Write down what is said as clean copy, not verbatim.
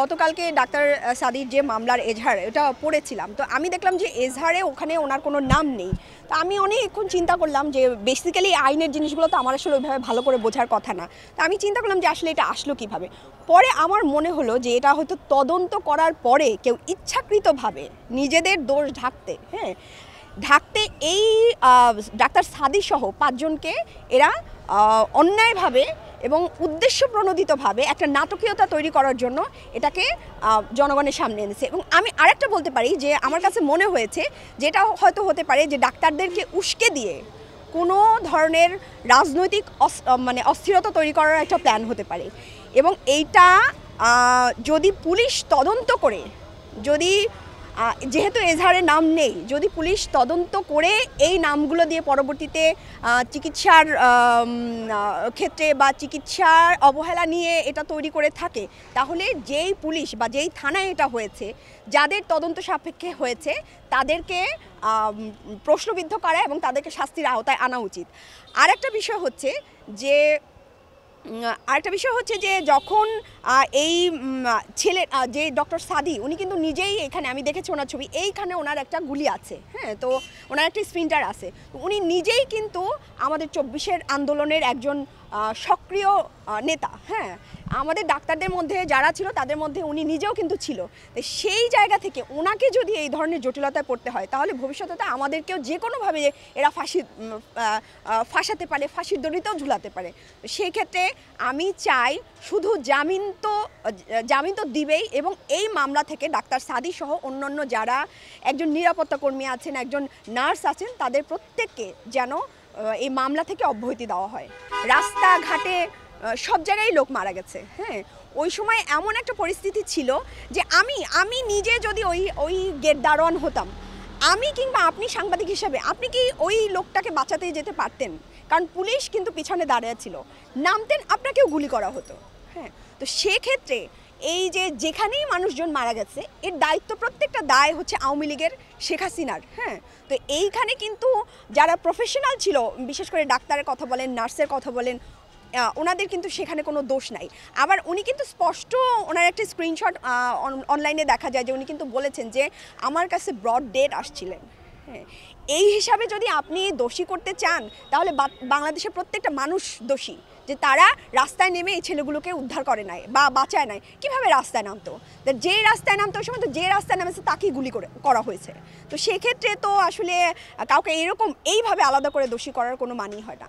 গতকালকে ডাক্তার সাদির যে মামলার এজাহার এটা পড়েছিলাম, তো আমি দেখলাম যে এজাহারে ওখানে ওনার কোনো নাম নেই। তো আমি অনেকক্ষণ চিন্তা করলাম যে বেসিক্যালি আইনের জিনিসগুলো তো আমার আসলে ওইভাবে ভালো করে বোঝার কথা না। তো আমি চিন্তা করলাম যে আসলে এটা আসলো কীভাবে। পরে আমার মনে হলো যে এটা হয়তো তদন্ত করার পরে কেউ ইচ্ছাকৃতভাবে নিজেদের দোষ ঢাকতে এই ডাক্তার সাদি সহ 5 জনকে এরা অন্যায়ভাবে এবং উদ্দেশ্যপ্রণোদিতভাবে একটা নাটকীয়তা তৈরি করার জন্য এটাকে জনগণের সামনে এনেছে। এবং আমি আরেকটা বলতে পারি যে আমার কাছে মনে হয়েছে যেটা হয়তো হতে পারে যে ডাক্তারদেরকে উস্কে দিয়ে কোনো ধরনের রাজনৈতিক অস্থিরতা তৈরি করার একটা প্ল্যান হতে পারে। এবং এইটা যদি পুলিশ তদন্ত করে, যদি যেহেতু এজাহারে নাম নেই, যদি পুলিশ তদন্ত করে এই নামগুলো দিয়ে পরবর্তীতে চিকিৎসার ক্ষেত্রে বা চিকিৎসার অবহেলা নিয়ে এটা তৈরি করে থাকে, তাহলে যেই পুলিশ বা যেই থানায় এটা হয়েছে, যাদের তদন্ত সাপেক্ষে হয়েছে, তাদেরকে প্রশ্নবিদ্ধ করা এবং তাদেরকে শাস্তির আওতায় আনা উচিত। আরেকটা বিষয় হচ্ছে যে যখন এই ছেলে যে ডক্টর সাদি, উনি কিন্তু নিজেই এখানে, আমি দেখেছি ওনার ছবি, এইখানে ওনার একটা গুলি আছে, হ্যাঁ, তো ওনার একটা স্প্রিন্টার আছে। উনি নিজেই কিন্তু আমাদের 24-এর আন্দোলনের একজন সক্রিয় নেতা, হ্যাঁ, আমাদের ডাক্তারদের মধ্যে যারা ছিল তাদের মধ্যে উনি নিজেও কিন্তু ছিল। তো সেই জায়গা থেকে ওনাকে যদি এই ধরনের জটিলতায় পড়তে হয়, তাহলে ভবিষ্যতে আমাদেরকেও যে কোনোভাবে এরা ফাঁসাতে পারে, ফাঁসির দড়িতেও ঝুলাতে পারে। সেই ক্ষেত্রে আমি চাই শুধু জামিন তো দিবেই, এবং এই মামলা থেকে ডাক্তার সাদি সহ অন্যান্য যারা একজন নিরাপত্তা কর্মী আছেন, একজন নার্স আছেন, তাদের প্রত্যেককে যেন এই মামলা থেকে অব্যাহতি দেওয়া হয়। রাস্তাঘাটে সব জায়গায় লোক মারা গেছে, হ্যাঁ, ওই সময় এমন একটা পরিস্থিতি ছিল যে আমি নিজে যদি ওই গেট দারোয়ান হতাম, আমি কিংবা আপনি সাংবাদিক হিসেবে আপনি কি ওই লোকটাকে বাঁচাতে যেতে পারতেন? কারণ পুলিশ কিন্তু পিছনে দাঁড়িয়ে ছিল, নামতেন, আপনাকেও গুলি করা হতো, হ্যাঁ। তো সেক্ষেত্রে এই যে যেখানেই মানুষজন মারা গেছে, এর দায়িত্ব, প্রত্যেকটা দায় হচ্ছে আওয়ামী লীগের, শেখ হাসিনার, হ্যাঁ। তো এইখানে কিন্তু যারা প্রফেশনাল ছিল, বিশেষ করে ডাক্তারের কথা বলেন, নার্সের কথা বলেন, ওনাদের কিন্তু সেখানে কোনো দোষ নাই। আবার উনি কিন্তু স্পষ্ট, ওনার একটা স্ক্রিনশট অনলাইনে দেখা যায় যে উনি কিন্তু বলেছেন যে আমার কাছে ব্রড ডেট আসছিলেন, হ্যাঁ। এই হিসাবে যদি আপনি দোষী করতে চান, তাহলে বাংলাদেশের প্রত্যেকটা মানুষ দোষী, যে তারা রাস্তায় নেমে এই ছেলেগুলোকে উদ্ধার করে নাই বা বাঁচায় নাই। কীভাবে রাস্তায় নামতো? যে রাস্তায় নামতো, ওই সময় তো যে রাস্তায় নামেছে তাকেই গুলি করা হয়েছে। তো সেক্ষেত্রে তো আসলে কাউকে এইভাবে আলাদা করে দোষী করার কোনো মানেই হয় না।